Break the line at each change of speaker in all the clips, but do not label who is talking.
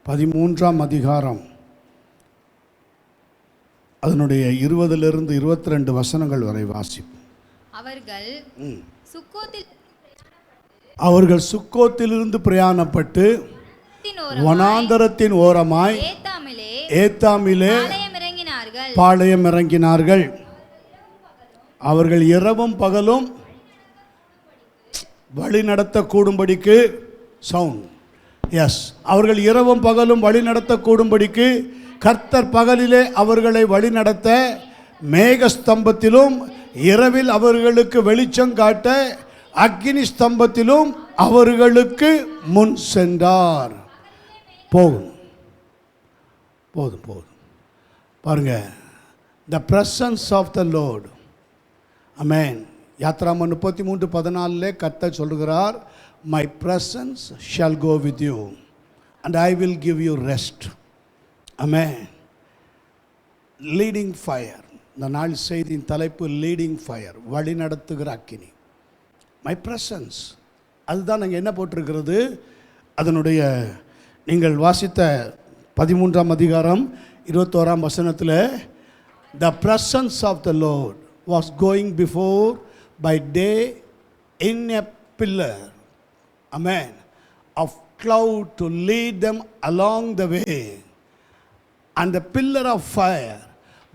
13ஆம் அதிகாரம் அதனுடைய 20 to 22 வசனங்கள் வரை வாசிப்போம். அவர்கள் சுக்கோத்திலிருந்து பிரயாணப்பட்டு வனாந்தரத்தின் ஓரமாய் ஏத்தாமிலே பாளையம் இறங்கினார்கள். அவர்கள் இரவும் பகலும் வழி நடத்தக்கூடும்படிக்கு அவர்கள் இரவும் பகலும் வழி நடத்தக்கூடும்படிக்கு கர்த்தர் பகலிலே அவர்களை வழி நடத்த மேக ஸ்தம்பத்திலும் இரவில் அவர்களுக்கு வெளிச்சம் காட்ட அக்கினி ஸ்தம்பத்திலும் அவர்களுக்கு முன் சென்றார். போதும் பாருங்க, the presence of the Lord. ஆமென். யாத்ராமம் 33:14 கர்த்தர் சொல்கிறார், my presence shall go with you and I will give you rest. Amen. Leading fire. இந்த நாள் செய்தியின் தலைப்பு லீடிங் ஃபயர், வழி நடத்துகிற அக்கினி. மை பிரசன்ஸ், அதுதான் நாங்கள் என்ன போட்டிருக்கிறது. அதனுடைய நீங்கள் வாசித்த 13ஆம் அதிகாரம் 21ஆம் வசனத்தில் the presence of the Lord was going before by day in a pillar, amen, of cloud to lead them along the way, and the pillar of fire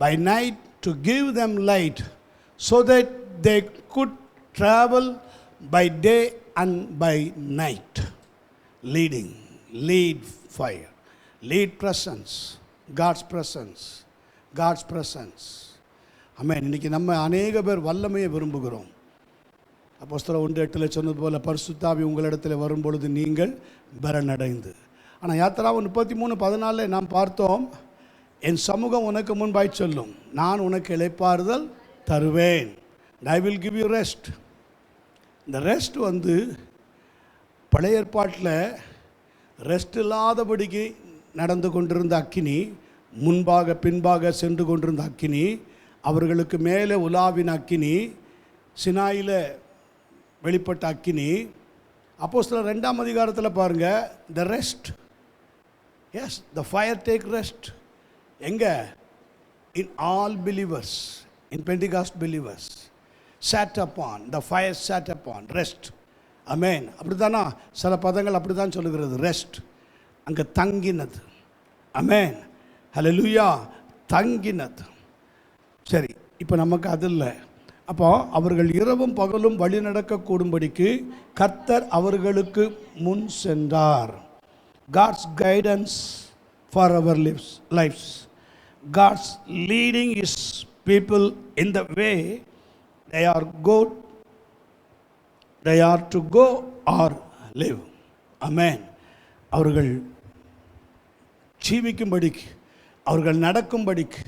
by night to give them light, so that they could travel by day and by night. Lead fire, lead presence, God's presence. ஆமென். இன்னைக்கு நம்ம அநேக பேர் வல்லமையை விரும்புகிறோம். அப்போஸ்தலர் 1:8 சொன்னது போல பரிசுத்தாவி உங்களிடத்தில் வரும்பொழுது நீங்கள் பலனடைந்து. ஆனால் யாத்திராமம் 33:14 நாம் பார்த்தோம், என் சமூகம் உனக்கு முன்பாய் சொல்லும், நான் உனக்கு இளைப்பாறுதல் தருவேன். I will give you rest. இந்த ரெஸ்ட் பழைய ஏற்பாட்டில் ரெஸ்ட் இல்லாதபடிக்கு நடந்து கொண்டிருந்த அக்கினி, முன்பாக பின்பாக சென்று கொண்டிருந்த அக்கினி, அவர்களுக்கு மேலே உலாவின் அக்கினி, சினாயில் வெளிப்பட்ட அக்கினி. அப்போஸ்தலர் 2ஆம் அதிகாரத்தில் பாருங்கள், the rest, yes, the fire take rest. எங்கே? In all believers, in Pentecost believers, sat upon, the fire sat upon, rest. ஆமென். அப்படி தானா? சில பதங்கள் அப்படி தான் சொல்லுகிறது, ரெஸ்ட், அங்கே தங்கினது. ஆமென், ஹல்லேலூயா, தங்கினது. சரி, இப்போ நமக்கு அது இல்லை. அப்போ அவர்கள் இரவும் பகலும் வழி நடக்கக்கூடும்படிக்கு கர்த்தர் அவர்களுக்கு முன் சென்றார். God's guidance for our lives. God's leading His people in the way they are to go or live. Amen. அவர்கள் ஜீவிக்கும்படிக்கு, அவர்கள் நடக்கும்படிக்கு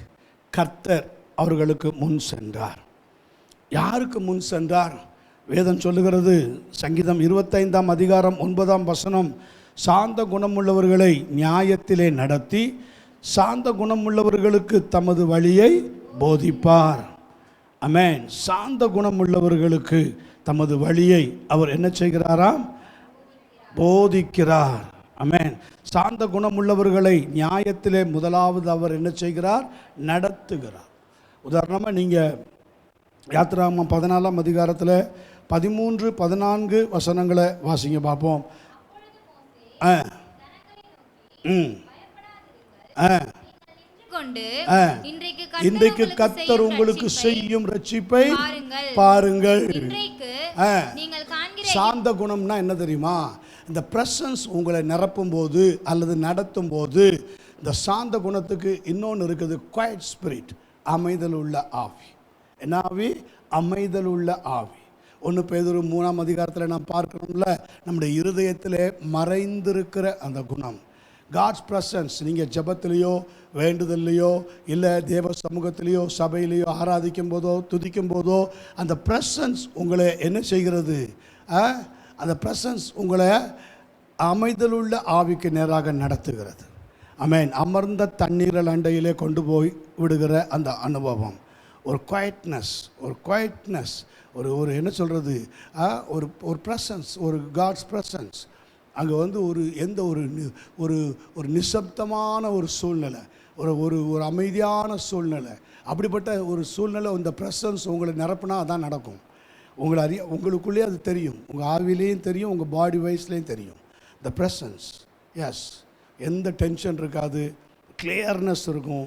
கர்த்தர் அவர்களுக்கு முன் சென்றார். யாருக்கு முன் சென்றார்? வேதம் சொல்லுகிறது, சங்கீதம் 25ஆம் அதிகாரம் 9ஆம் வசனம், சாந்த குணமுள்ளவர்களை நியாயத்திலே நடத்தி சாந்த குணமுள்ளவர்களுக்கு தமது வழியை போதிப்பார். ஆமென். சாந்த குணமுள்ளவர்களுக்கு தமது வழியை அவர் என்ன செய்கிறாராம்? போதிக்கிறார். ஆமென். சாந்த குணமுள்ளவர்களை நியாயத்திலே முதலாவது அவர் என்ன செய்கிறார்? நடத்துகிறார். உதாரணமாக நீங்கள் யாத்திராகமம் 14ஆம் அதிகாரத்தில் 13, 14 வசனங்களை வாசிங்க பார்ப்போம். இன்றைக்கு கர்த்தர் உங்களுக்கு செய்யும் ரட்சிப்பை பாருங்கள். சாந்த குணம்னா என்ன தெரியுமா? இந்த பிரசன்ஸ் உங்களை நிரப்பும் போது அல்லது நடத்தும் போது இந்த சாந்த குணத்துக்கு இன்னொன்று இருக்குது, குவைட் ஸ்பிரிட், அமைதல் உள்ள ஆவி. என்ன ஆவி? அமைதல் உள்ள ஆவி. 1 பேதுரு 3ஆம் அதிகாரத்தில் நாம் பார்க்கணும்ல, நம்முடைய இருதயத்திலே மறைந்திருக்கிற அந்த குணம். காட்ஸ் பிரசன்ஸ், நீங்கள் ஜெபத்திலேயோ வேண்டுதல்லையோ இல்லை தேவ சமூகத்திலேயோ சபையிலேயோ ஆராதிக்கும் போதோ துதிக்கும் போதோ அந்த பிரசன்ஸ் உங்களை என்ன செய்கிறது? அந்த பிரசன்ஸ் உங்களை அமைதலுள்ள ஆவிக்கு நேராக நடத்துகிறது. ஆமென். அமர்ந்த தண்ணீரல் அண்டையிலே கொண்டு போய் விடுகிற அந்த அனுபவம், ஒரு குவைட்னஸ், ஒரு என்ன சொல்கிறது, ஒரு ப்ரெசன்ஸ், ஒரு காட்ஸ் ப்ரெசன்ஸ். அங்கே வந்து எந்த ஒரு ஒரு நிசப்தமான ஒரு சூழ்நிலை, ஒரு ஒரு ஒரு அமைதியான சூழ்நிலை. அப்படிப்பட்ட ஒரு சூழ்நிலை, இந்த ப்ரெசன்ஸ் உங்களை நிரப்புனா அதான் நடக்கும். உங்களுக்குள்ளேயே அது தெரியும், உங்கள் ஆவிலையும் தெரியும், உங்கள் பாடி வைஸ்லேயும் தெரியும். த ப்ரெசன்ஸ், எஸ், எந்த டென்ஷன் இருக்காது, கிளியர்னஸ் இருக்கும்.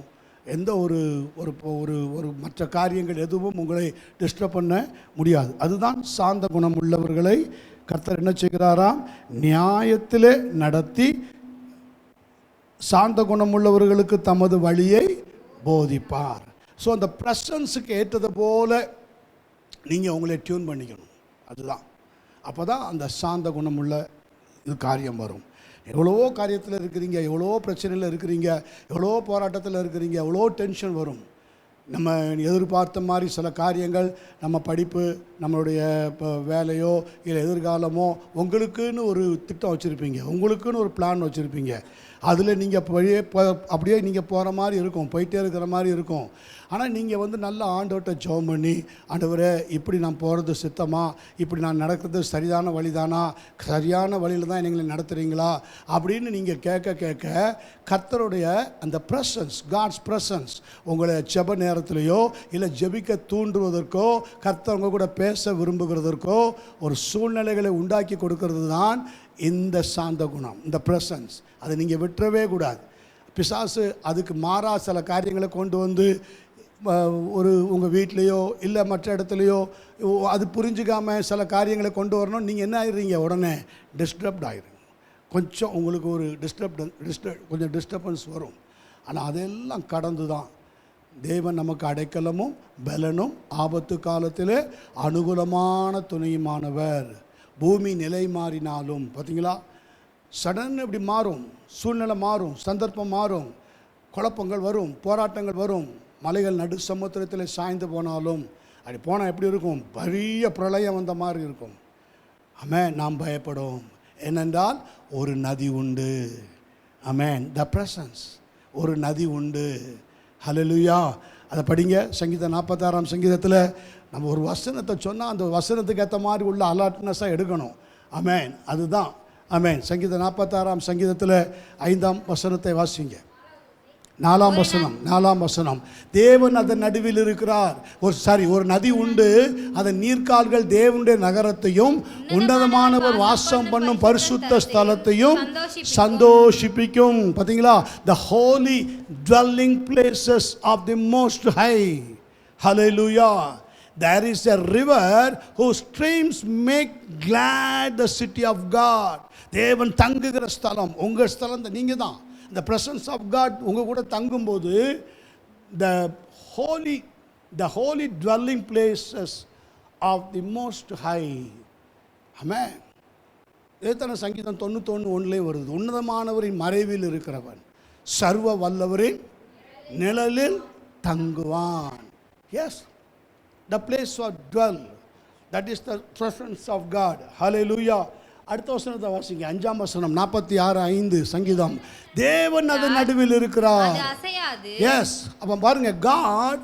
எந்த ஒரு ஒரு ஒரு ஒரு மற்ற காரியங்கள் எதுவும் உங்களை டிஸ்டர்ப் பண்ண முடியாது. அதுதான் சாந்த குணம் உள்ளவர்களை கர்த்தர் என்ன செய்கிறாராம்? நியாயத்திலே நடத்தி சாந்த குணம் உள்ளவர்களுக்கு தமது வழியை போதிப்பார். ஸோ அந்த ப்ரெசன்ஸுக்கு ஏற்றது போல நீங்கள் உங்களை டியூன் பண்ணிக்கணும். அதுதான், அப்போ தான் அந்த சாந்த குணமுள்ள இது காரியம் வரும். எவ்வளவோ காரியத்தில் இருக்கிறீங்க, எவ்வளோ பிரச்சனையில் இருக்கிறீங்க, எவ்வளோ போராட்டத்தில் இருக்கிறீங்க, எவ்வளோ டென்ஷன் வரும். நம்ம எதிர்பார்த்த மாதிரி சில காரியங்கள், நம்ம படிப்பு, நம்மளுடைய இப்போ வேலையோ இல்லை எதிர்காலமோ, உங்களுக்குன்னு ஒரு திட்டம் வச்சுருப்பீங்க, உங்களுக்குன்னு ஒரு பிளான் வச்சுருப்பீங்க. அதில் நீங்கள் அப்படியே நீங்கள் போகிற மாதிரி இருக்கும், போயிட்டே இருக்கிற மாதிரி இருக்கும். ஆனால் நீங்கள் வந்து நல்ல ஆண்டவர்கிட்ட ஜெபம் பண்ணி, ஆண்டவரே இப்படி நான் போகிறது சித்தமா, இப்படி நான் நடக்கிறது சரியான வழிதானா, சரியான வழியில் தான் எங்களை நடத்துகிறீங்களா அப்படின்னு நீங்கள் கேட்க கேட்க கர்த்தருடைய அந்த ப்ரெசன்ஸ், காட்ஸ் ப்ரெசன்ஸ் உங்களை ஜெப நேரத்திலேயோ இல்லை ஜெபிக்க தூண்டுவதற்கோ, கர்த்தர் உங்கள் கூட பேச விரும்புகிறதற்கோ ஒரு சூழ்நிலைகளை உண்டாக்கி கொடுக்கறது தான் இந்த சாந்த குணம், இந்த ப்ரெசன்ஸ். அதை நீங்கள் விட்டுறவே கூடாது. பிசாசு அதுக்கு மாறா சில காரியங்களை கொண்டு வந்து உங்கள் வீட்லேயோ இல்லை மற்ற இடத்துலையோ அது புரிஞ்சுக்காமல் சில காரியங்களை கொண்டு வரணும். நீங்கள் என்ன ஆயிடுறீங்க? உடனே டிஸ்டர்ப்ட் ஆகிடுங்க. கொஞ்சம் உங்களுக்கு ஒரு கொஞ்சம் டிஸ்டர்பன்ஸ் வரும். ஆனால் அதெல்லாம் கடந்து தான் தேவன் நமக்கு அடைக்கலமும் பலனும் ஆபத்து காலத்தில் அனுகூலமான துணையுமானவர். பூமி நிலை மாறினாலும், பார்த்தீங்களா, சடன் இப்படி மாறும், சூழ்நிலை மாறும், சந்தர்ப்பம் மாறும், குழப்பங்கள் வரும், போராட்டங்கள் வரும். மலைகள் நடு சமுத்திரத்தில் சாய்ந்து போனாலும் அப்படி போனால் எப்படி இருக்கும்? பெரிய பிரளயம் வந்த மாதிரி இருக்கும். ஆமென். நாம் பயப்படும். ஏனென்றால் ஒரு நதி உண்டு. ஆமென். த ப்ரெசன்ஸ், ஒரு நதி உண்டு. ஹல்லேலூயா. அதை படிங்க. சங்கீதம் 46ஆம் சங்கீதத்தில் நம்ம ஒரு வசனத்தை சொன்னால் அந்த வசனத்துக்கு ஏற்ற மாதிரி உள்ள அலர்ட்னஸாக எடுக்கணும். ஆமென். அதுதான். ஆமென். சங்கீதம் 46ஆம் சங்கீதத்தில் 5ஆம் வசனத்தை வாசிங்க. 4ஆம் வசனம். தேவன் அதன் நடுவில் இருக்கிறார். ஒரு நதி உண்டு, அதன் நீர்க்கால்கள் தேவனுடைய நகரத்தையும் உன்னதமானவர் வாசம் பண்ணும் பரிசுத்த ஸ்தலத்தையும் சந்தோஷிப்பிக்கும். பார்த்தீங்களா? the holy dwelling places of the most high. Hallelujah. There is a river whose streams make glad the city of God. தேவன் தங்குகிற ஸ்தலம், உங்கள் ஸ்தலம் நீங்கள் தான். the presence of God உங்கள் கூட தங்கும்போது the holy dwelling places of the most high. ஆமென். ஏத்தன சங்கீதம் 91:1 வருது. உன்னதமானவரின் மறைவில் இருக்கிறவன் சர்வ வல்லவரின் நிழலில் தங்குவான். Yes, the place of dwell, that is the presence of God. Hallelujah. அடுத்த வசனத்தை வாசிங்க. 5ஆம் வசனம், 46:5 சங்கீதம். தேவன் அதன் நடுவில் இருக்கிறார். எஸ், அப்ப பாருங்க, God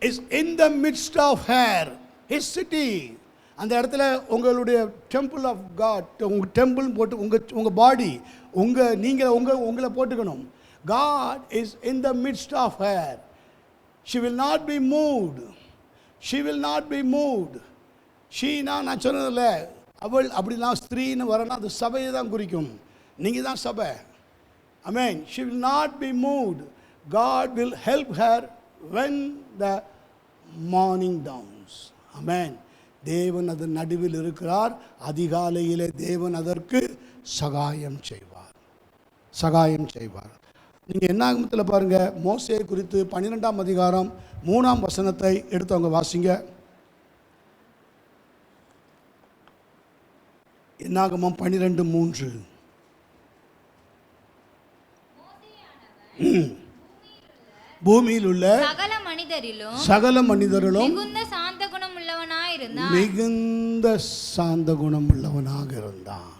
is in the midst of her, his city. அந்த இடத்துல உங்களுடைய டெம்பிள் ஆஃப் காட், உங்க டெம்பிள் போட்டு உங்க பாடி, உங்களை போட்டுக்கணும். God is in the midst of her. She will not be moved. She will not be moved. நான் சொன்னதில்ல, அவள் அப்படின்னா ஸ்திரீன்னு வரணும், அது சபையை தான் குறிக்கும். நீங்கள் தான் சபை. ஆமென். She will not be moved. God will help her when the morning dawns. ஆமென். தேவன் அதன் நடுவில் இருக்கிறார். அதிகாலையிலே தேவன் அதற்கு சகாயம் செய்வார். நீங்கள் என்னாகமத்தில் பாருங்கள், மோசே குறித்து 12ஆம் அதிகாரம் 3ஆம் வசனத்தை எடுத்தவங்க வாசிங்க. என்னாகமம் 12:3. பூமியில் உள்ள சகல மனிதரிலும் மிகுந்த சாந்த குணம் உள்ளவனாக இருந்தான்.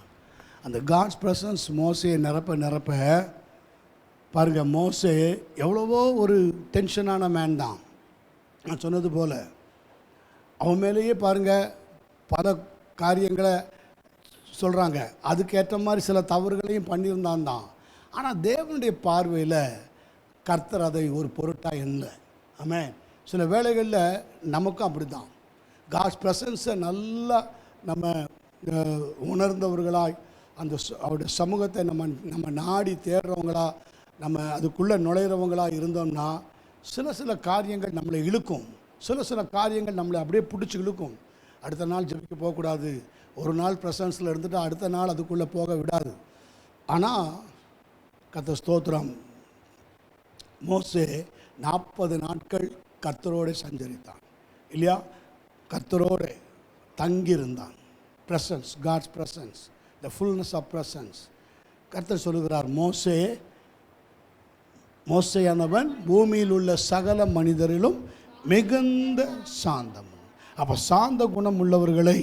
அந்த காட்ஸ் பிரசன்ஸ் மோசையை நிரப்ப பாருங்க, மோசே எவ்வளவோ ஒரு டென்ஷனான மேன் தான். நான் சொன்னது போல் அவன் மேலேயே பாருங்க பல காரியங்களை சொல்கிறாங்க. அதுக்கேற்ற மாதிரி சில தவறுகளையும் பண்ணியிருந்தான் தான். ஆனால் தேவனுடைய பார்வையில் கர்த்தர் அதை ஒரு பொருட்டாக இல்லை. ஆமென். சில வேளைகளில் நமக்கும் அப்படி தான். காட்ஸ் ப்ரெசன்ஸை நல்லா நம்ம உணர்ந்தவர்களாய் அந்த அவருடைய சமூகத்தை நம்ம நாடி தேடுறவங்களா, நம்ம அதுக்குள்ளே நுழையிறவங்களா இருந்தோம்னா சில காரியங்கள் நம்மளை இழுக்கும். சில காரியங்கள் நம்மளை அப்படியே பிடிச்சி இழுக்கும். அடுத்த நாள் ஜெபிக்க போகக்கூடாது, ஒரு நாள் ப்ரெசன்ஸில் இருந்துட்டு அடுத்த நாள் அதுக்குள்ளே போக விடாது. ஆனால் கர்த்தர் ஸ்தோத்திரம், மோசே 40 நாட்கள் கர்த்தரோடு சஞ்சரித்தான் இல்லையா? கர்த்தரோடு தங்கியிருந்தான். Presence, God's presence, the fullness of presence. கர்த்தர் சொல்லுகிறார், மோசேயானவன் பூமியில் உள்ள சகல மனிதரிலும் மிகுந்த சாந்தம். அப்போ சாந்த குணம் உள்ளவர்களை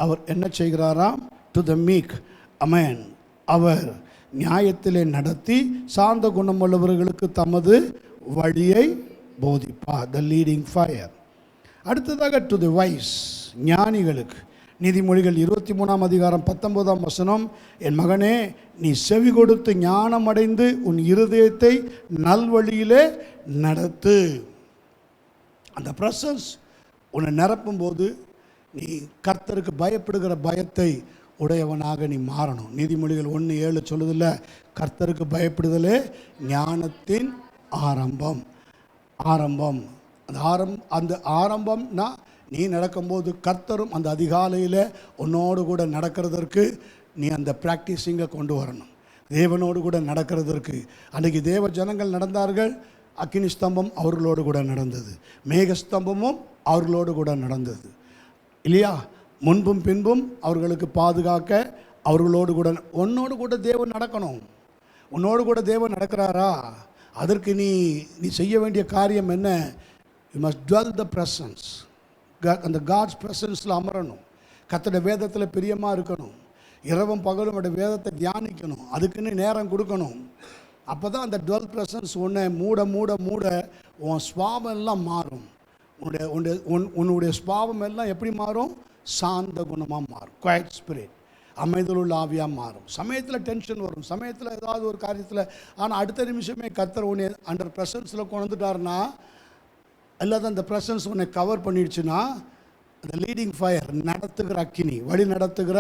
அவர் என்ன செய்கிறாராம்? டு த மீக், அமேன், அவர் நியாயத்திலே நடத்தி சாந்த குணம் உள்ளவர்களுக்கு தமது வழியை போதிப்பார். The leading fire. அடுத்ததாக டு தி வைஸ், ஞானிகளுக்கு. நீதிமொழிகள் 23ஆம் அதிகாரம் 19ஆம் வசனம், என் மகனே நீ செவி கொடுத்து ஞானம் அடைந்து உன் இருதயத்தை நல்வழியிலே நடத்து. அந்த ப்ரெசன்ஸ் உன்னை நிரப்பும் போது நீ கர்த்தருக்கு பயப்படுகிற பயத்தை உடையவனாக நீ மாறணும். நீதிமொழிகள் 1:7 சொல்லுதில்ல, கர்த்தருக்கு பயப்படுதலே ஞானத்தின் ஆரம்பம். அந்த ஆரம்பம்னா நீ நடக்கும்போது கர்த்தரும் அந்த அதிகாலையில் உன்னோடு கூட நடக்கிறதற்கு நீ அந்த ப்ராக்டிஸிங்கை கொண்டு வரணும். தேவனோடு கூட நடக்கிறதற்கு. அன்றைக்கி தேவ ஜனங்கள் நடந்தார்கள். அக்கினி ஸ்தம்பம் அவர்களோடு கூட நடந்தது, மேகஸ்தம்பமும் அவர்களோடு கூட நடந்தது இல்லையா? முன்பும் பின்பும் அவர்களுக்கு பாதுகாக்க அவர்களோடு கூட. உன்னோடு கூட தேவன் நடக்கணும். உன்னோடு கூட தேவன் நடக்கிறாரா? அதற்கு நீ செய்ய வேண்டிய காரியம் என்ன? You must twelve the presence. அந்த காட்ஸ் ப்ரெசன்ஸில் அமரணும். கர்த்தருடைய வேதத்தில் பிரியமாக இருக்கணும். இரவும் பகலும் அவருடைய வேதத்தை தியானிக்கணும். அதுக்குன்னு நேரம் கொடுக்கணும். அப்போ தான் அந்த டுவெல் ப்ரெசன்ஸ் உன்னை மூட மூட மூட உன் சுவாபம் எல்லாம் மாறும். உன்னுடைய சுவாபம் எல்லாம் எப்படி மாறும்? சாந்த குணமாக மாறும். குவைட் ஸ்பிரிட், அமைதல் உள்ள ஆவியாக மாறும். சமயத்தில் டென்ஷன் வரும், சமயத்தில் ஏதாவது ஒரு காரியத்தில். ஆனால் அடுத்த நிமிஷமே கர்த்தர் உன்னை அண்டர் ப்ரெசன்ஸில் கொண்டுட்டாருன்னா, இல்லாத அந்த ப்ரெசன்ஸ் உன்னை கவர் பண்ணிடுச்சுன்னா, அந்த லீடிங் ஃபயர், நடத்துகிற அக்கினி, வழி நடத்துகிற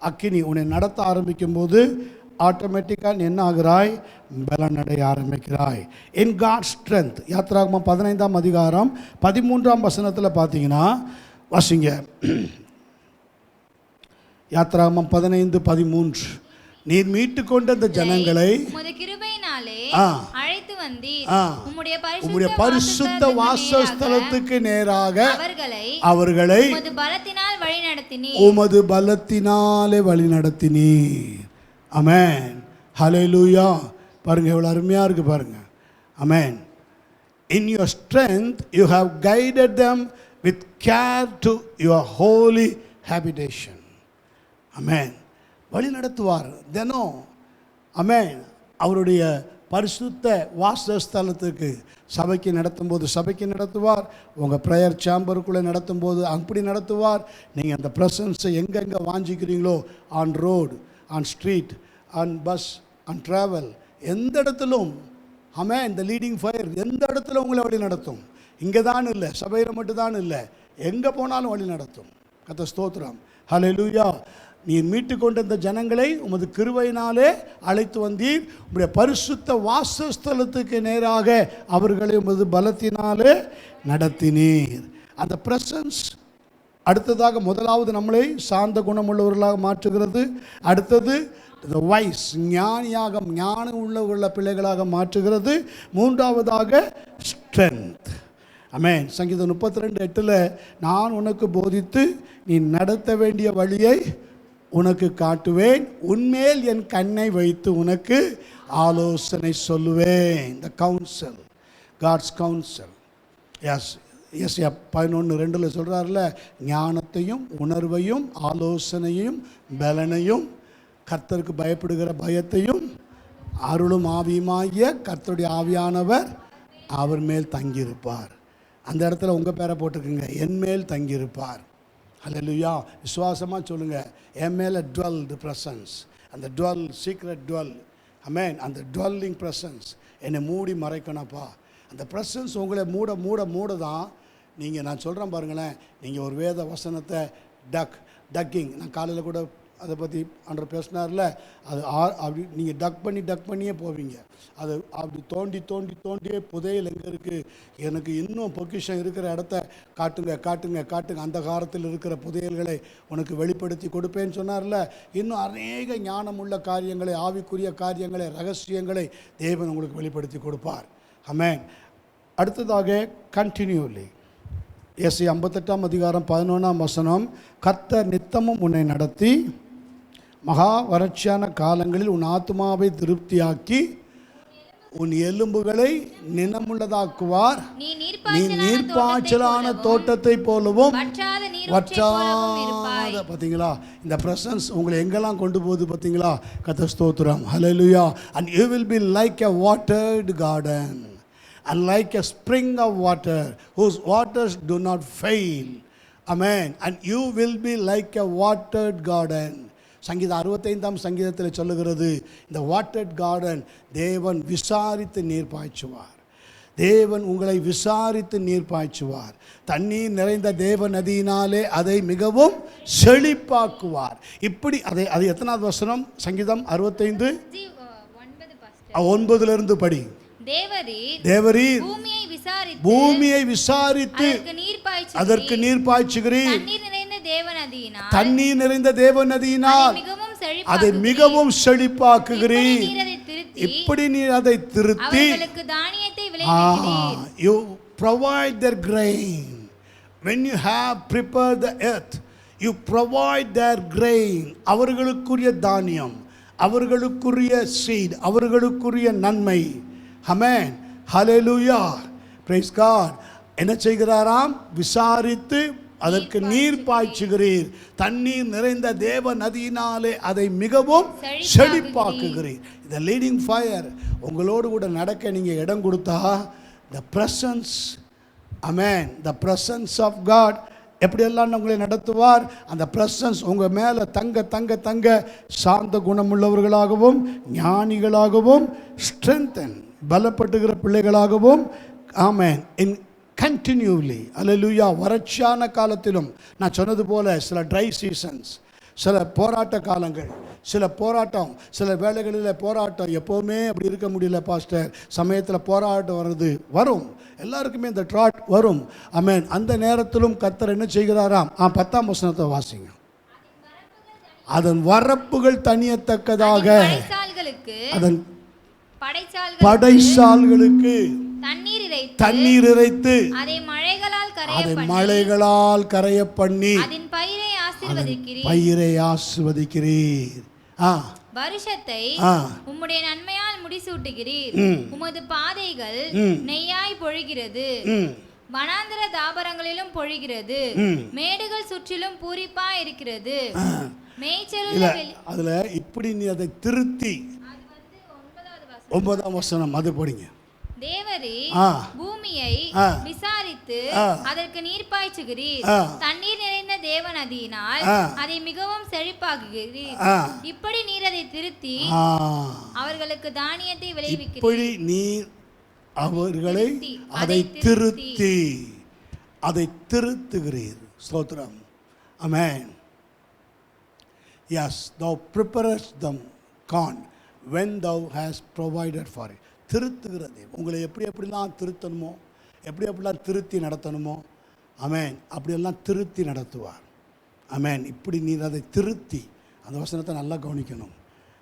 அக்கினி உன்னை நடத்த ஆரம்பிக்கும் போது ஆட்டோமேட்டிக்காக நீ என்ன ஆகிறாய்? பலனடைய ஆரம்பிக்கிறாய். In God strength. யாத்திராகமம் 15ஆம் அதிகாரம் 13ஆம் வசனத்தில் பார்த்தீங்கன்னா, வாசிங்க. யாத்திராகமம் 15:13. நீர் மீட்டு கொண்ட அந்த ஜனங்களை உம்முடைய பரிசுத்த வாசஸ்தலத்துக்கு நேராக அவர்களை உமது பலத்தினாலே வழி நடத்தினீர். ஆமென். ஹல்லேலூயா. பாருங்க எவ்வளோ அருமையாக இருக்குது பாருங்க. ஆமென். In your strength you have guided them with care to your holy habitation. ஆமென். வழி நடத்துவார் தினம். ஆமென். அவருடைய பரிசுத்த வாசஸ்தலத்துக்கு சபைக்கு நடத்தும்போது சபைக்கு நடத்துவார். உங்கள் ப்ரேயர் சேம்பருக்குள்ளே நடத்தும்போது அப்படி நடத்துவார். நீங்கள் அந்த ப்ரெசன்ஸை எங்கெங்கே வாஞ்சிக்கிறீங்களோ, on road, on street, on bus, on travel, எந்த இடத்திலும் ஆமென், இந்த லீடிங் ஃபயர் எந்த இடத்துல உங்களை வழி நடத்தும். இங்கே தான் இல்லை, சபையில் மட்டும்தான் இல்லை, எங்கே போனாலும் வழி நடத்தும். கர்த்தர் ஸ்தோத்திரம். ஹல்லேலூயா. நீ மீட்டு கொண்ட இந்த ஜனங்களை உமது கிருபையினாலே அழைத்து வந்தீர். உம்முடைய பரிசுத்த வாசஸ்தலத்துக்கு நேராக அவர்களை உமது பலத்தினாலே நடத்தினீர். அந்த பிரசன்ஸ் அடுத்ததாக முதலாவது நம்மளை சாந்த குணமுள்ளவர்களாக மாற்றுகிறது. அடுத்தது த வைஸ், ஞானம் உள்ள பிள்ளைகளாக மாற்றுகிறது. மூன்றாவதாக ஸ்ட்ரென்த். ஆமென். சங்கீதம் 32:8 நான் உனக்கு போதித்து நீ நடத்த வேண்டிய வழியை உனக்கு காட்டுவேன், உன்மேல் என் கண்ணை வைத்து உனக்கு ஆலோசனை சொல்லுவேன். The council, God's council. எஸ் 11:2 சொல்கிறார்ல, ஞானத்தையும் உணர்வையும் ஆலோசனையும் பலனையும் கர்த்தருக்கு பயப்படுகிற பயத்தையும் அருளும் ஆவியுமாகிய கர்த்தருடைய ஆவியானவர் அவர் மேல் தங்கியிருப்பார். அந்த இடத்துல உங்கள் பேரை போட்டுக்குங்க, என் மேல் தங்கியிருப்பார். ஹல்லேலூயா. விசுவாசமாக சொல்லுங்கள், என் மேலே டுவெல் பிரசன்ஸ், அந்த டுவெல் சீக்ரெட் டுவெல், ஆமென், அந்த டுவெல்லிங் பிரசன்ஸ் என்னை மூடி மறைக்கணப்பா. அந்த பிரசன்ஸ் உங்களை மூட மூட மூட தான் நீங்கள், நான் சொல்கிறேன் பாருங்களேன், நீங்கள் ஒரு வேத வசனத்தை டக்கிங், நான் காலையில் கூட அதை பற்றி அன்று பேசினார்ல, அது அப்படி நீங்கள் டக் பண்ணியே போவீங்க. அது அப்படி தோண்டி தோண்டி தோண்டியே புதையல் எங்கே இருக்குது, எனக்கு இன்னும் பொக்கிஷம் இருக்கிற இடத்த காட்டுங்க காட்டுங்க காட்டுங்க, அந்த காலத்தில் இருக்கிற புதையல்களை உனக்கு வெளிப்படுத்தி கொடுப்பேன்னு சொன்னார்ல. இன்னும் அநேக ஞானமுள்ள காரியங்களை, ஆவிக்குரிய காரியங்களை, ரகசியங்களை தேவன் உங்களுக்கு வெளிப்படுத்தி கொடுப்பார். ஆமென். அடுத்ததாக கண்டினியூலி ஏசாயா 58 அதிகாரம் 11 கர்த்தர் நித்தமும் உன்னை நடத்தி மகா வறட்சியான காலங்களில் உன் ஆத்துமாவை திருப்தியாக்கி உன் எலும்புகளை நினமுள்ளதாக்குவார். நீ நீர்ப்பாய்ச்சலான தோட்டத்தை போலவும் வற்றாத. பார்த்தீங்களா, இந்த பிரசன்ஸ் உங்களை எங்கெல்லாம் கொண்டு போகுது பார்த்தீங்களா? கர்த்தர் ஸ்தோத்திரம். ஹல்லேலூயா. And you will be like a watered garden and like a spring of water whose waters do not fail. Amen. And you will be like a watered garden. சங்கீதம் 65 சங்கீதத்தில் சொல்லுகிறது, இந்த வாட்டர்ட் கார்டன் தேவன் விசாரித்து நீர் பாய்ச்சுவார். தேவன் உங்களை விசாரித்து நீர் பாய்ச்சுவார். தண்ணீர் நிறைந்த தேவ நதியினாலே அதை மிகவும் செழிப்பாக்குவார். இப்படி அது எத்தனாவது வசனம்? சங்கீதம் 65 9 படி. தேவரீர் பூமியை விசாரித்து அதற்கு நீர் பாய்ச்சுகிறீர். தண்ணீர் நிறைந்த தேவ நதியினால் அதை மிகவும் செழிப்பாக்குகிறீர். இப்படி நீர் அதை திருத்தி you provide their grain. When you have prepared the earth, you provide their grain. அவர்களுக்குரிய தானியம், அவர்களுக்குரிய சீட், அவர்களுக்குரிய நன்மை. ஆமென். ஹல்லேலூயா. Praise God. என்ன செய்கிறாராம்? விசாரித்து அதற்கு நீர் பாய்ச்சுகிறீர். தண்ணீர் நிறைந்த தேவ நதியினாலே அதை மிகவும் செழிப்பாக்குகிறீர். இந்த லீடிங் ஃபயர் உங்களோடு கூட நடக்க நீங்கள் இடம் கொடுத்தா, the presence, amen, the presence of God எப்படியெல்லாம் உங்களை நடத்துவார். அந்த பிரசன்ஸ் உங்கள் மேலே தங்க தங்க தங்க சாந்த குணமுள்ளவர்களாகவும் ஞானிகளாகவும் ஸ்ட்ரென்தன் பலப்பட்டுகிற பிள்ளைகளாகவும், ஆமென், இன் கண்டினியூலி. அல்லேலூயா. வறட்சியான காலத்திலும் நான் சொன்னது போல சில ட்ரை சீசன்ஸ், சில போராட்ட காலங்கள், சில போராட்டம், சில வேளைகளில் போராட்டம். எப்போவுமே அப்படி இருக்க முடியல பாஸ்டர், சமயத்தில் போராட்டம் வரும், எல்லாருக்குமே இந்த ட்ராட் வரும். ஆமென். அந்த நேரத்திலும் கர்த்தர் என்ன செய்கிறாராம்? 10ஆம் வசனத்தை வாசிங்க. அதன் வரப்புகள் தனியத்தக்கதாக அதன் படைசால்களுக்கு தண்ணீர் இறைத்து அதை மழைகளால் கரைய பண்ணி பயிரை ஆசீர்வதிக்கிறீர்.
வருஷத்தை உம்முடைய நன்மையால் முடிசூட்டுகிறீர். உமது பாதைகள் நெய்யாய் பொழிகிறது. வனாந்தர தாபரங்களிலும் பொழிகிறது. மேடுகள் சுற்றிலும் பூரிப்பா இருக்கிறது. மேய்ச்சலுள்ள
அதுல இப்படி நீ அதை திருத்தி 9ஆம் வசனம் அது படிங்க.
தேவரே பூமியை விசாரித்து அதற்கு நீர் பாய்ச்சுகிறீர். தண்ணீர் நிறைந்த தேவ நதியினால் அதை மிகவும் செழிப்பாக்குகிறீர். இப்படி நீர் அதை திருத்தி அவர்களுக்கு தானியத்தை விளைவிக்கிறீர்.
இப்படி நீர் அவர்களை அதை திருத்துகிறீர். ஸ்தோத்திரம். ஆமென். Yes, thou preparest them corn when thou hast provided for it. திருத்துகிறது. உங்களை எப்படிலாம் திருத்தணுமோ, எப்படிலாம் திருத்தி நடத்தணுமோ, ஆமென், அப்படியெல்லாம் திருத்தி நடத்துவார். ஆமென். இப்படி நீர் அதை திருத்தி, அந்த வசனத்தை நல்லா கவனிக்கணும்.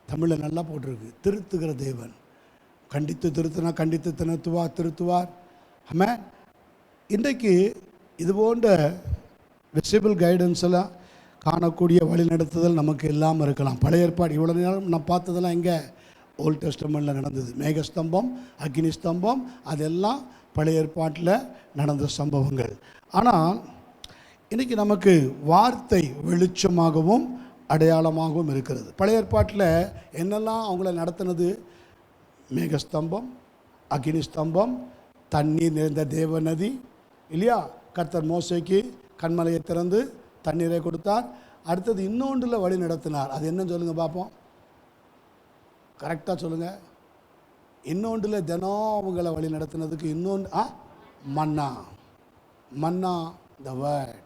தமிழில் நல்லா போட்டிருக்கு, திருத்துகிற தேவன். கண்டித்து திருத்தினா கண்டித்து திருத்துவார். ஆமென். இன்றைக்கு இது போன்ற விசிபிள் கைடன்ஸ் எல்லாம் காணக்கூடிய வழி நடத்துதல் நமக்கு இல்லாமல் இருக்கலாம். பழைய ஏற்பாடு இவ்வளோ நேரம் நான் பார்த்ததெல்லாம் எங்கே? ஓல்ட் டெஸ்டமெண்ட்டில் நடந்தது. மேகஸ்தம்பம், அக்னி ஸ்தம்பம், அதெல்லாம் பழைய ஏற்பாட்டில் நடந்த சம்பவங்கள். ஆனால் இன்றைக்கி நமக்கு வார்த்தை வெளிச்சமாகவும் அடையாளமாகவும் இருக்கிறது. பழைய ஏற்பாட்டில் என்னெல்லாம் அவங்கள நடத்தினது? மேகஸ்தம்பம், அக்னி ஸ்தம்பம், தண்ணீர் நிறைந்த தேவ நதி இல்லையா? கர்த்தர் மோசேக்கு கண்மலையை திறந்து தண்ணீரை கொடுத்தார். அடுத்தது இன்னொன்றில் வழி நடத்தினார். அது என்னன்னு சொல்லுங்கள் பார்ப்போம். கரெக்டாக சொல்லுங்கள். இன்னொன்றில் தினம் அவங்களை வழி நடத்தினதுக்கு இன்னொன்று மன்னா. மன்னா த வேர்ட்.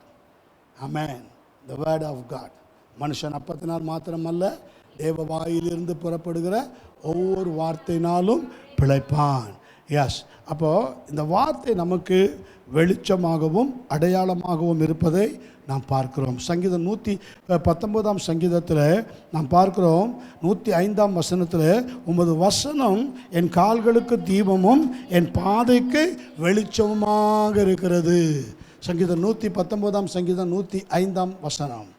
ஆமென். The word of God. மனுஷன் அப்பத்தினால் மாத்திரமல்ல, தேவ வாயிலிருந்து புறப்படுகிற ஒவ்வொரு வார்த்தையினாலும் பிழைப்பான். எஸ். அப்போது இந்த வார்த்தை நமக்கு வெளிச்சமாகவும் அடையாளமாகவும் இருப்பதை நாம் பார்க்கிறோம். சங்கீதம் 119 சங்கீதத்தில் நாம் பார்க்கிறோம், 105 வசனத்தில், உமது வசனம் என் கால்களுக்கு தீபமும் என் பாதைக்கு வெளிச்சமுமாக இருக்கிறது. சங்கீதம் 119 சங்கீதம் 105 வசனம்.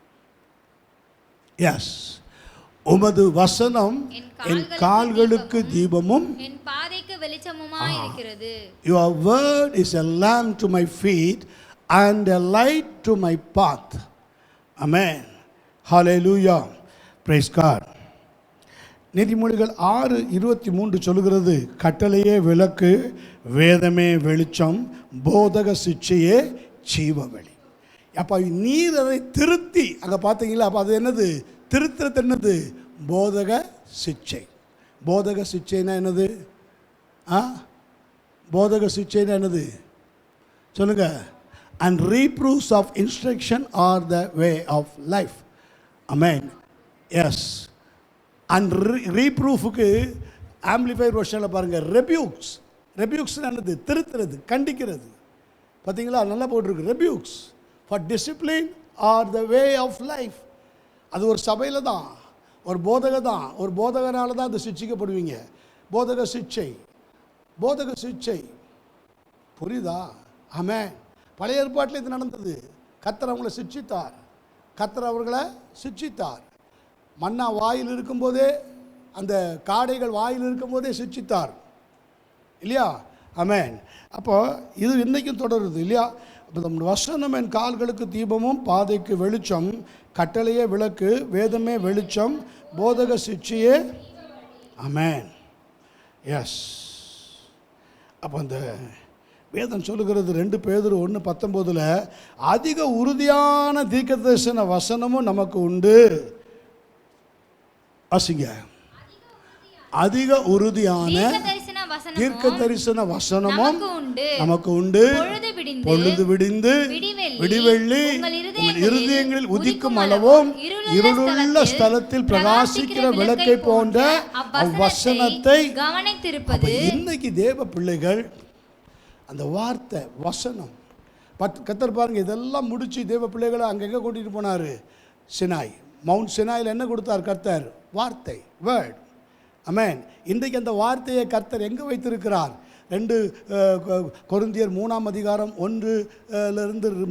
எஸ். உமது வசனம் என் கால்களுக்கு தீபமும்
என் பாதைக்கு வெளிச்சமுமாய் இருக்கிறது.
Your word is a lamp to my feet and a light to my path. Amen. Hallelujah. Praise God. நீதிமொழிகள் 6:23 சொல்கிறது, கட்டளையே விளக்கு, வேதமே வெளிச்சம், போதக சிட்சையே ஜீவவழி. அப்போ நீர் அதை திருத்தி, அங்கே பார்த்தீங்களா? அப்போ அது என்னது? திருத்துறது என்னது? போதக சிட்சை. போதக சிட்சைனா என்னது? போதக சிட்சைனா என்னது சொல்லுங்க. And reproofs of instruction are the way of life. Amen. Yes. And reproofுக்கு ஆம்பிளிஃபைட் வெர்ஷனில் பாருங்கள், ரெபியூக்ஸ். ரெபியூக்ஸ் என்னது? திருத்துறது, கண்டிக்கிறது. பார்த்தீங்களா? நல்லா போட்டிருக்கு. Rebukes for discipline are the way of life. அது ஒரு சபையில் தான், ஒரு போதக தான், ஒரு போதகனால தான் அது சிட்சிக்கப்படுவீங்க. போதக சிட்சை. போதக சிட்சை புரியுதா? ஆமென். பழைய ஏற்பாட்டில் இது நடந்தது. கர்த்தர் அவங்களை சிட்சித்தார். கர்த்தர் அவர்களை சிட்சித்தார். மன்னா வாயில் இருக்கும்போதே, அந்த காடைகள் வாயில் இருக்கும்போதே சிட்சித்தார் இல்லையா? ஆமென். அப்போ இது இன்றைக்கும் தொடருது இல்லையா? அப்போ நம்ம வசனம் என் கால்களுக்கு தீபமும் பாதைக்கு வெளிச்சம், கட்டளையே விளக்கு, வேதமே வெளிச்சம், போதக சிட்சையே. ஆமென். எஸ். அப்போ அந்த வேதம் சொல்லுகிறது 2 பேதுரு 1:19 அதிக உறுதியான தீர்க்கதரிசன வசனமும் நமக்கு உண்டு. வாசிங்க. அதிக உறுதியான தீர்க்க தரிசன வசனமும் நமக்கு உண்டு. பொழுது விடிந்து விடிவெள்ளி இருதயங்களில் உதிக்கும் அளவும் இருளுள்ள ஸ்தலத்தில் பிரகாசிக்கிற விளக்கை போன்ற வசனத்தை கவனித்திருப்பது. இன்னைக்கு தேவ பிள்ளைகள் அந்த வார்த்தை வசனம் கர்த்தர் பாருங்க, இதெல்லாம் முடிச்சு தேவ பிள்ளைகளை அங்கங்கே கூட்டிகிட்டு போனார். சினாய், மவுண்ட் சினாயில் என்ன கொடுத்தார் கர்த்தர்? வார்த்தை, வேர்ட். ஆமென். இன்றைக்கு அந்த வார்த்தையை கர்த்தர் எங்கே வைத்திருக்கிறார்? 2 கொரிந்தியர் 3:1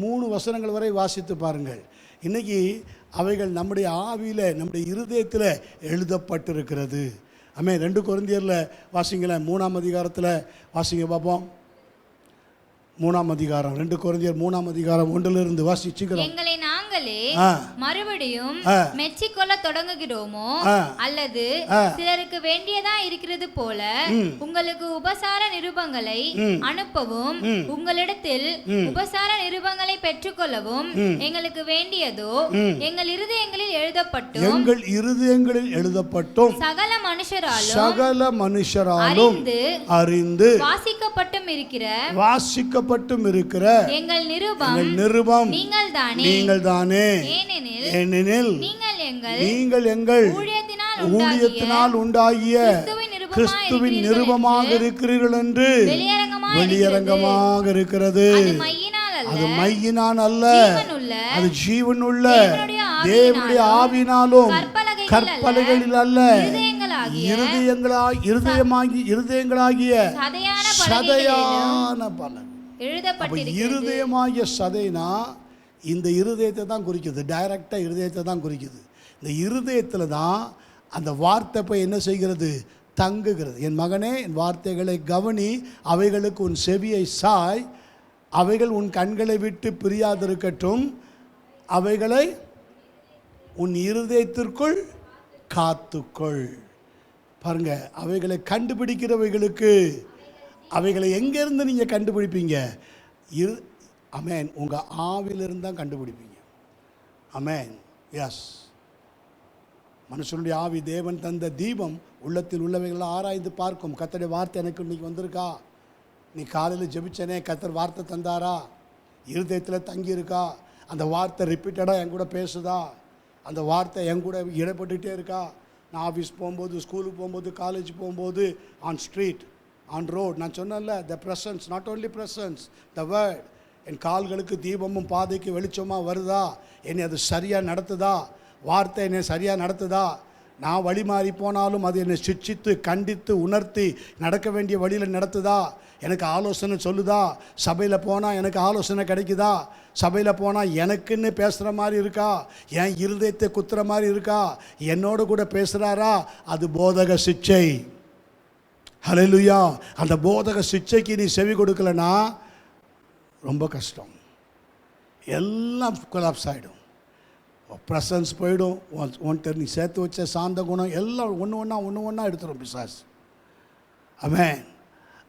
3 வசனங்கள் வரை வாசித்து பாருங்கள். இன்றைக்கி அவைகள் நம்முடைய ஆவியில், நம்முடைய இருதயத்தில் எழுதப்பட்டிருக்கிறது. ஆமென். 2 கொரிந்தியரில் வாசிங்களேன், 3 வாசிங்க பார்ப்போம். 2 கொரிந்தியர் 3:1 வாசிச்சுக்கிறோம்.
எங்களை நாங்களே மறுபடியும் மெச்சிக்கொள்ள தொடங்குகிறோமோ, அல்லது சிலருக்கு வேண்டியதா இருக்கிறது போல உங்களுக்கு உபசார நிருபங்களை அனுப்பவும், உங்களிடத்தில் உபசார நிருபங்களை பெற்றுக்கொள்ளவும் எங்களுக்கு வேண்டியதோ எங்கள் இருதயங்களில் எழுதப்பட்டும் சகல மனுஷராலும் அறிந்து வாசிக்கப்பட்டும் இருக்கிற எங்கள் நிருபம் நீங்கள் தானே. ஏனெனில் நீங்கள் எங்கள் ஊழியத்தினால் உண்டாகிய கிறிஸ்துவின் நிருபமாக இருக்கிறீர்கள் என்று வெளியரங்கமாக இருக்கிறது. அது மையினால் அல்ல, அது ஜீவனுள்ள தேவனுடைய ஆவியினாலும் கற்பலகைகளில் அல்ல, இருதயங்களாகிய சதையான பலன். இருதயமாகிய சதைனா இந்த இருதயத்தை தான் குறிக்குது, டைரக்டாக இருதயத்தை தான் குறிக்குது. இந்த இருதயத்தில் தான் அந்த வார்த்தை போய் என்ன செய்கிறது? தங்குகிறது. என் மகனே, என் வார்த்தைகளை கவனி, அவைகளுக்கு உன் செவியை சாய், அவைகள் உன் கண்களை விட்டு பிரியாதிருக்கட்டும், அவைகளை உன் இருதயத்திற்குள் காத்துக்கொள். பாருங்க, அவைகளை கண்டுபிடிக்கிறவைகளுக்கு, அவைகளை எங்கேருந்து நீங்கள் கண்டுபிடிப்பீங்க? ஆமென். உங்கள் ஆவிலிருந்து தான் கண்டுபிடிப்பீங்க. ஆமென். எஸ், மனுஷனுடைய ஆவி தேவன் தந்த தீபம் உள்ளத்தில் உள்ளவைகளை ஆராய்ந்து பார்க்கும். கர்த்தருடைய வார்த்தை எனக்கு இன்னைக்கு வந்திருக்கா? நீ காலையில் ஜெபிச்சனே, கர்த்தர் வார்த்தை தந்தாரா? இருதயத்தில் தங்கியிருக்கா? அந்த வார்த்தை ரிப்பீட்டடாக என் கூட பேசுதா? அந்த வார்த்தை என் கூட இடப்பட்டுகிட்டே இருக்கா? நான் ஆஃபீஸ் போகும்போது, ஸ்கூலுக்கு போகும்போது, காலேஜ் போகும்போது, ஆன் ஸ்ட்ரீட், ஆன் ரோட், நான் சொன்னேன்ல, the presence, not only presence, the word என் கால்களுக்கு தீபமும் பாதைக்கு வெளிச்சமாக வருதா? என்னை அது சரியாக நடத்துதா? வார்த்தை என்னை சரியாக நடத்துதா? நான் வழி மாறி போனாலும் அது என்னை சிட்சித்து கண்டித்து உணர்த்தி நடக்க வேண்டிய வழியில் நடத்துதா? எனக்கு ஆலோசனை சொல்லுதா? சபையில் போனால் எனக்கு ஆலோசனை கிடைக்குதா? சபையில் போனால் எனக்குன்னு பேசுகிற மாதிரி இருக்கா? என் இருதயத்தை குத்துற மாதிரி இருக்கா? என்னோடு கூட பேசுகிறாரா? அது போதக சிச்சை. ஹல்லேலூயா. அந்த போதக சிச்சைக்கு நீ செவி கொடுக்கலனா ரொம்ப கஷ்டம். எல்லாம் கொலாப்ஸ் ஆகிடும். ப்ரெசன்ஸ் போயிடும். ஒன்ட்டு நீ சேர்த்து வச்ச சாந்த குணம் எல்லாம் ஒன்று ஒன்றா எடுத்துரும் பிசாசு. ஆமென்.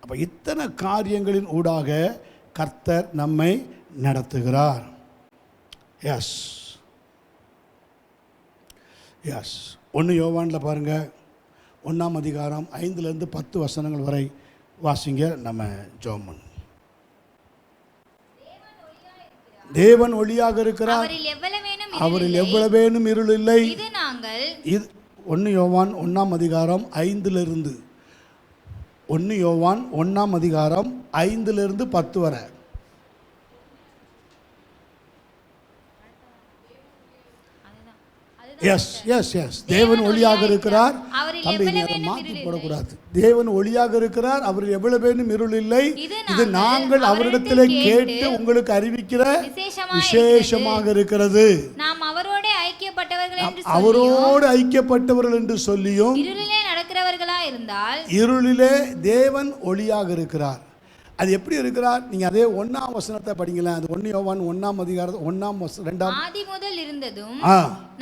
அப்போ இத்தனை காரியங்களின் ஊடாக கர்த்தர் நம்மை நடத்துகிறார். எஸ் எஸ் 1 யோவானில் பாருங்கள், 1ஆம் அதிகாரம் 5லேருந்து 10 வசனங்கள் வரை வாசிங்க. நம்ம ஜெபம் பண்ணுவோம். தேவன் ஒளியாக இருக்கிறார், அவரில் எவ்வளவேனும் இருள் இல்லை. இது 1 யோவான் 1ஆம் அதிகாரம் 5லிருந்து 1 யோவான் 1ஆம் அதிகாரம் 5லிருந்து 10 வரை. எஸ் எஸ் எஸ் தேவன் ஒளியாக இருக்கிறார். தம்பி நேரம் மாற்றி போடக்கூடாது. தேவன் ஒளியாக இருக்கிறார், அவர் எவ்வளவேனும் இருள் இல்லை. இது நாங்கள் அவரிடத்தில் கேட்டு உங்களுக்கு அறிவிக்கிற விசேஷமாக இருக்கிறது.
நாம் அவரோடு
ஐக்கியப்பட்டவர்கள் என்று சொல்லியும்
இருளிலே நடக்கிறவர்களா இருந்தால்,
இருளிலே தேவன் ஒளியாக இருக்கிறார். அது எப்படி இருக்கிறார்? நீங்கள் அதே 1ஆம் வசனத்தை படிங்களேன். அது 1 யோவான் 1ஆம் அதிகாரம் 1ஆம் 2ஆம்.
ஆதி முதல் இருந்ததும்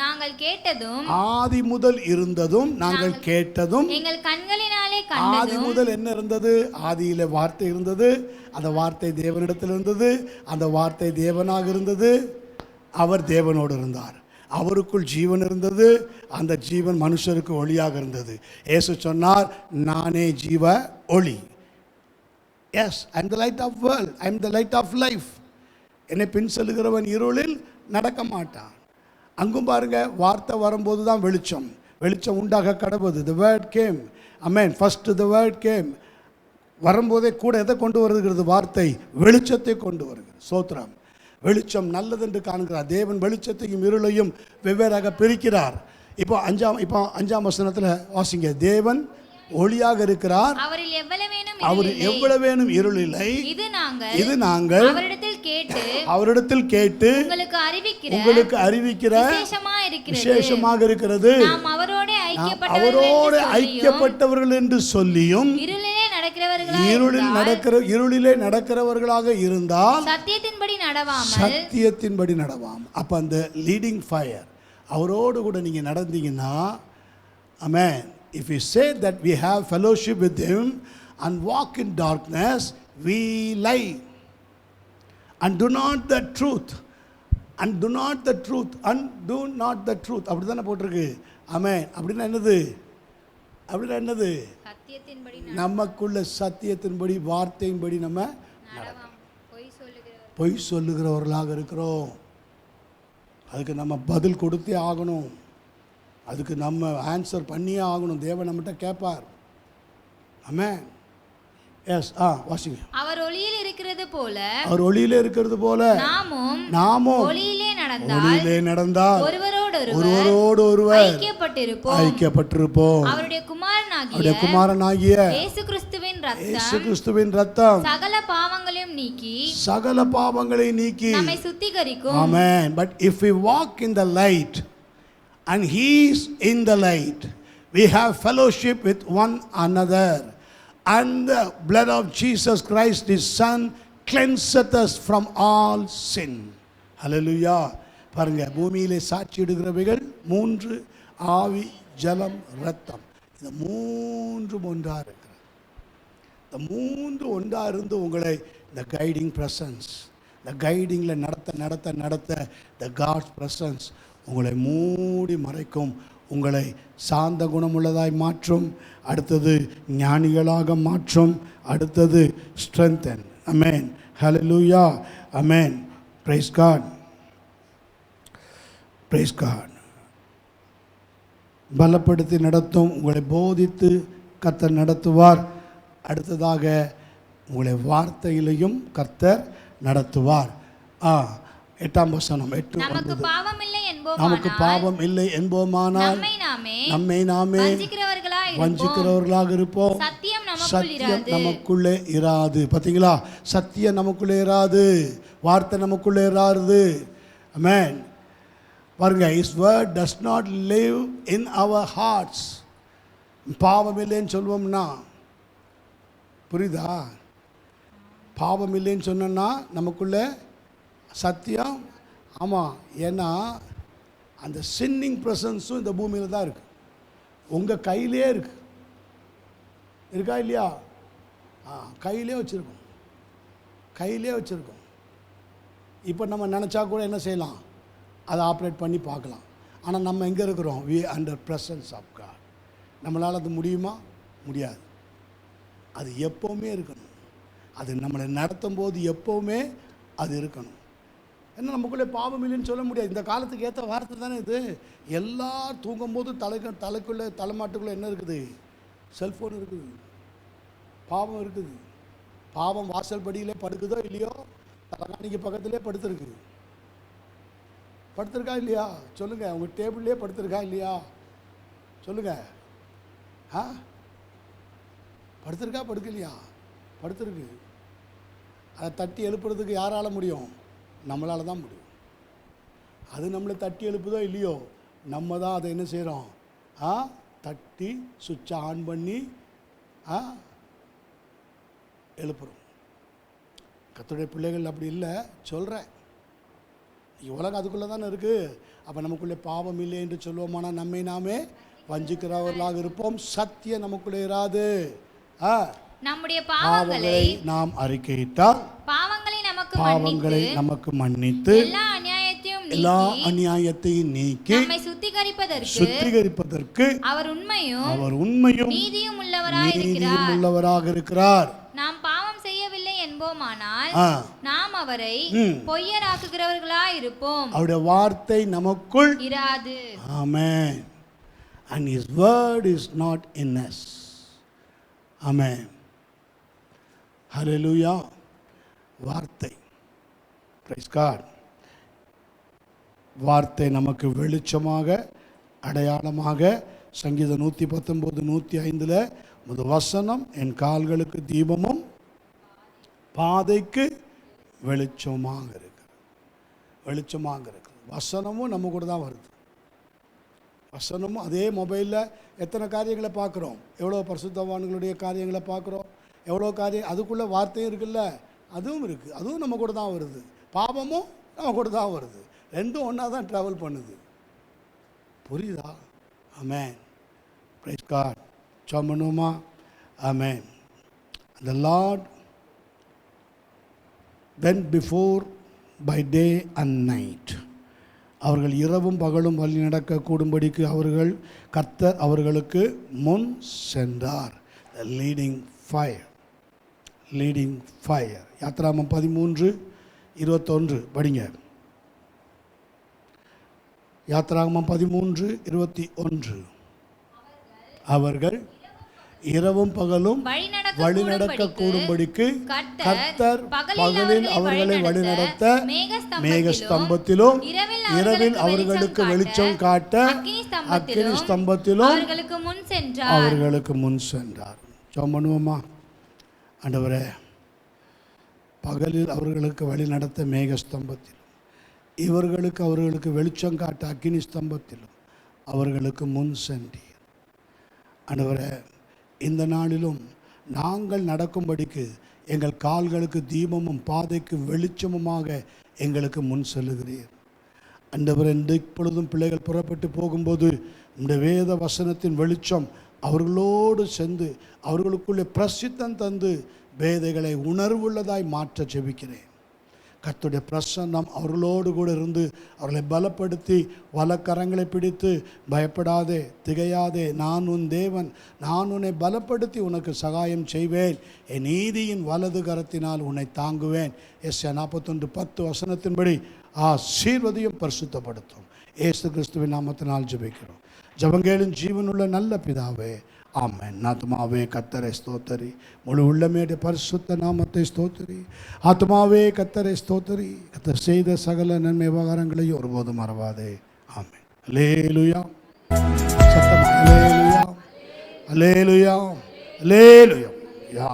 நாங்கள் கேட்டதும்,
ஆதி முதல் இருந்ததும் நாங்கள் கேட்டதும்
எங்கள் கண்களினாலே கண்டதும்.
ஆதி முதல் என்ன இருந்தது? ஆதியிலே வார்த்தை இருந்தது, அந்த வார்த்தை தேவனிடத்தில் இருந்தது, அந்த வார்த்தை தேவனாக இருந்தது, அவர் தேவனோடு இருந்தார், அவருக்குள் ஜீவன் இருந்தது, அந்த ஜீவன் மனுஷருக்கு ஒளியாக இருந்தது. இயேசு சொன்னார், நானே ஜீவ ஒளி. Yes, I am the light of world, I am the light of life. என்னை பின் செல்லுகிறவன் இருளில் நடக்க மாட்டான். அங்கும் பாருங்க, வார்த்தை வரும்போது தான் வெளிச்சம், வெளிச்சம் உண்டாக கடவுது. The word game. Amen. First the word game. வரும்போதே கூட எதை கொண்டு வருகிறது? வார்த்தை வெளிச்சத்தை கொண்டு வருகிறது. சோத்ரம். வெளிச்சம் நல்லதென்று காண்கிறார். தேவன் வெளிச்சத்தையும் இருளையும் வெவ்வேறாக பிரிக்கிறார். இப்போ 5ஆம் வசனத்தில் வாசிங்க. தேவன் ஒளியாக இருக்கிறார், அவரில் எவ்வளவேனும் இருள் இல்லை. இது நாங்கள் அவரிடத்தில் கேட்டு உங்களுக்கு அறிவிக்கிற விசேஷமாக இருக்கிறது. அவரோடு ஐக்கியப்பட்டவர்கள் என்று சொல்லியும் இருளிலே நடக்கிறவர்களாக இருந்தால் சத்தியத்தின்படி நடவாம். அப்ப அந்த லீடிங் ஃபயர் அவரோடு கூட நீங்க நடந்தீங்கன்னா, ஆமென். If we say that we have fellowship with him and walk in darkness, we lie and do not the truth, and do not the truth, and do not the truth. அப்படி தானே போட்டிருக்கு. ஆமென். அப்படின்னா என்னது? அப்படின்னா என்னது? நமக்குள்ள சத்தியத்தின்படி வார்த்தையின்படி நம்ம பொய் சொல்லுகிறவர்களாக இருக்கிறோம். அதுக்கு நம்ம பதில் கொடுத்தே ஆகணும். அதுக்கு நம்ம ஆன்சர் பண்ணியே ஆகணும். தேவன் நம்மகிட்ட கேட்பார். ஆமென். எஸ். வாசிங்க.
அவர் ஒளியில் இருக்கிறது போல,
அவர் ஒளியிலே இருக்கிறது போல நாமும் ஒளியிலே நடந்தால் ஒருவரோடு ஒருவர் ஐக்கியப்பட்டிருப்போம்.
அவருடைய
குமாரனாகிய
இயேசு
கிறிஸ்துவின் ரத்தம்
சகல
பாவங்களை நீக்கி
நம்மை சுத்திகரிக்கும்.
ஆமென். But if we walk in the light and he is in the light, we have fellowship with one another, and the blood of Jesus Christ his son cleanseth us from all sin. Hallelujah. பாருங்க, பூமியிலே சாட்சியிடுகிறவைகள் 3: ஆவி, ஜலம், இரத்தம். இந்த 3 ஒன்றா இருக்கிறது. இந்த 3 ஒன்றா இருந்து உங்களை இந்த கைடிங் பிரசன்ஸ்,
இந்த கைடிங்கில் நடத்த த காட்ஸ் பிரசன்ஸ் உங்களை மூடி மறைக்கும், உங்களை சாந்த குணமுள்ளதாய் மாற்றும், அடுத்தது ஞானிகளாக மாற்றும், அடுத்தது ஸ்ட்ரென்தன். அமேன், ஹல்லேலூயா, அமேன், பிரைஸ் காட், பிரைஸ் காட். பலப்படுத்தி நடத்தும், உங்களை போதித்து கர்த்தர் நடத்துவார். அடுத்ததாக உங்களை வார்த்தையிலையும் கர்த்தர் நடத்துவார். 8ஆம் வசனம், 8
நமக்கு பாவம் இல்லை
என்போமானால் நம்மை நாமே வஞ்சிக்கிறவர்களாக இருப்போம், சத்தியம் நமக்குள்ளே இராது. பார்த்தீங்களா, சத்தியம் நமக்குள்ளே இராது, வார்த்தை நமக்குள்ளே இராது. ஆமென். பாருங்க, his word does not live in our hearts. பாவம் இல்லைன்னு சொல்லுவோம்னா, புரியுதா? பாவம் இல்லைன்னு சொன்னோன்னா நமக்குள்ளே சத்தியம். ஆமாம், ஏன்னா அந்த சின்னிங் ப்ரெசன்ஸும் இந்த பூமியில் தான் இருக்குது, உங்கள் கையிலே இருக்குது. இருக்கா இல்லையா? கையிலே வச்சுருக்கோம், கையிலே வச்சுருக்கோம். இப்போ நம்ம நினச்சா கூட என்ன செய்யலாம், அதை ஆப்ரேட் பண்ணி பார்க்கலாம். ஆனால் நம்ம எங்கே இருக்கிறோம்? We under presence of God. நம்மளால் அது முடியுமா? முடியாது. அது எப்போவுமே இருக்கணும். அது நம்மளை நடத்தும் போது எப்போவுமே அது இருக்கணும். ஏன்னா நமக்குள்ளே பாவம் இல்லைன்னு சொல்ல முடியாது. இந்த காலத்துக்கு ஏற்ற வார்த்தை தானே இது. எல்லாம் தூங்கும்போது தலைக்குள்ளே தலைமாட்டுக்குள்ளே என்ன இருக்குது? செல்ஃபோன் இருக்குது, பாவம் இருக்குது. பாவம் வாசல் படியிலே படுக்குதோ இல்லையோ, தலைகாணிக்கு பக்கத்திலே படுத்திருக்கா இல்லையா? சொல்லுங்கள். உங்கள் டேபிள்லேயே படுத்திருக்கா இல்லையா? சொல்லுங்கள். படுத்திருக்கா படுக்கலையா? படுத்திருக்கு. அதை தட்டி எழுப்புறதுக்கு யாரால் முடியும்? நம்மளால் தான் முடியும். அது நம்மளை தட்டி எழுப்புதோ இல்லையோ, நம்ம தான் அதை என்ன செய்கிறோம்? தட்டி சுவிட்சை ஆன் பண்ணி எழுப்புறோம். கர்த்தருடைய பிள்ளைகள் அப்படி இல்லை, சொல்கிறேன். உலகம் அதுக்குள்ளே தானே இருக்குது. அப்போ நமக்குள்ளே பாவம் இல்லை என்று சொல்லுவோமானா நம்மை நாமே வஞ்சிக்கிறவர்களாக இருப்போம், சத்தியம் நமக்குள்ளே இராது.
நம்முடைய பாவங்களை
நாம் அறிக்கையிட்டால் பாவங்களை நமக்கு மன்னித்து எல்லா அநியாயத்தையும் நீக்கி நம்மை சுத்திகரிப்பதற்கு அவர் உண்மையும் நீதியும் உள்ளவராக இருக்கிறார்.
நாம் பாவம் செய்யவில்லை என்போமானால் நாம் அவரை பொய்யராக்குகிறவர்களாய் இருப்போம்,
அவருடைய வார்த்தை நமக்குள்
இராது.
ஆமென். And his word is not in us. Amen. Hallelujah. வார்த்தை, praise God. வார்த்தை நமக்கு வெளிச்சமாக, அடையாளமாக. சங்கீதம் 119 105 முதல் வசனம், என் கால்களுக்கு தீபமும் பாதைக்கு வெளிச்சமாக இருக்கு. வெளிச்சமாக இருக்கு. வசனமும் நம்ம கூட தான் வருது. வசனமும் அதே மொபைலில் எத்தனை காரியங்களை பார்க்குறோம், எவ்வளோ பரிசுத்தவான்களுடைய காரியங்களை பார்க்குறோம், எவ்வளோ காரியம். அதுக்குள்ளே வார்த்தையும் இருக்குல்ல, அதுவும் இருக்குது. அதுவும் நம்ம கூட தான் வருது. பாவமும் நம்ம கூட தான் வருது. ரெண்டும் ஒன்றா தான் ட்ராவல் பண்ணுது. புரியுதா? ஆமென். Praise God. ஜெபம் பண்ணுவோமா? ஆமென். The Lord went before by day and night. அவர்கள் இரவும் பகலும் வழி நடக்க கூடும்படிக்கு கர்த்தர் அவர்களுக்கு முன் சென்றார். Leading fire. யாத்ராகமம் 13:21 படிங்க. யாத்ராகமம் 13:21. அவர்கள் இரவும் பகலும் வழிநடக்க கூடும்படிக்கு கர்த்தர் பகலில் அவர்களை வழிநடத்த மேகஸ்தம்பத்திலும் இரவில் அவர்களுக்கு வெளிச்சம் காட்ட அக்கினி ஸ்தம்பத்திலும் அவர்களுக்கு முன் சென்றார். ஜெபம் பண்ணுவோமா? ஆண்டவரே, பகலில் அவர்களுக்கு வழி நடத்த மேகஸ்தம்பத்திலும் அவர்களுக்கு வெளிச்சம் காட்ட அக்கினி ஸ்தம்பத்திலும் அவர்களுக்கு முன் சென்றீர். ஆண்டவரே, இந்த நாளிலும் நாங்கள் நடக்கும்படிக்கு எங்கள் கால்களுக்கு தீபமும் பாதைக்கு வெளிச்சமுமாக எங்களுக்கு முன் செல்லுகிறீர். ஆண்டவரே, இப்பொழுதும் பிள்ளைகள் புறப்பட்டு போகும்போது இந்த வேத வசனத்தின் வெளிச்சம் அவர்களோடு சென்று அவர்களுக்குள்ளே பிரசித்தம் தந்து வேதைகளை உணர்வுள்ளதாய் மாற்ற ஜெபிக்கிறேன். கர்த்தருடைய பிரசன்னம் அவர்களோடு கூட இருந்து அவர்களை பலப்படுத்தி வலக்கரங்களை பிடித்து, பயப்படாதே, திகையாதே, நான் உன் தேவன், நான் உன்னை பலப்படுத்தி உனக்கு சகாயம் செய்வேன், என் நீதியின் வலது கரத்தினால் உன்னை தாங்குவேன். எஸ்ஐயா 41:10 வசனத்தின்படி ஆசீர்வதியும் பரிசுத்தப்படுத்தும். இயேசு கிறிஸ்துவின் நாமத்தினால் ஜெபிக்கிறோம். ஜெபங்கேளும் ஜீவனுள்ள நல்ல பிதாவே, ஆமென். ஆத்மாவே கர்த்தரை ஸ்தோத்தரி, முழு உள்ளமேடைய பரிசுத்த நாமத்தை ஸ்தோத்தரி. ஆத்மாவே கர்த்தரை ஸ்தோத்தரி, கர்த்தர் செய்த சகல நன்மை விவகாரங்களையும் ஒருபோதும் மறவாதே. ஆமென். அல்லேலூயா. சத்தமா அல்லேலூயா, அல்லேலூயா, அல்லேலூயா.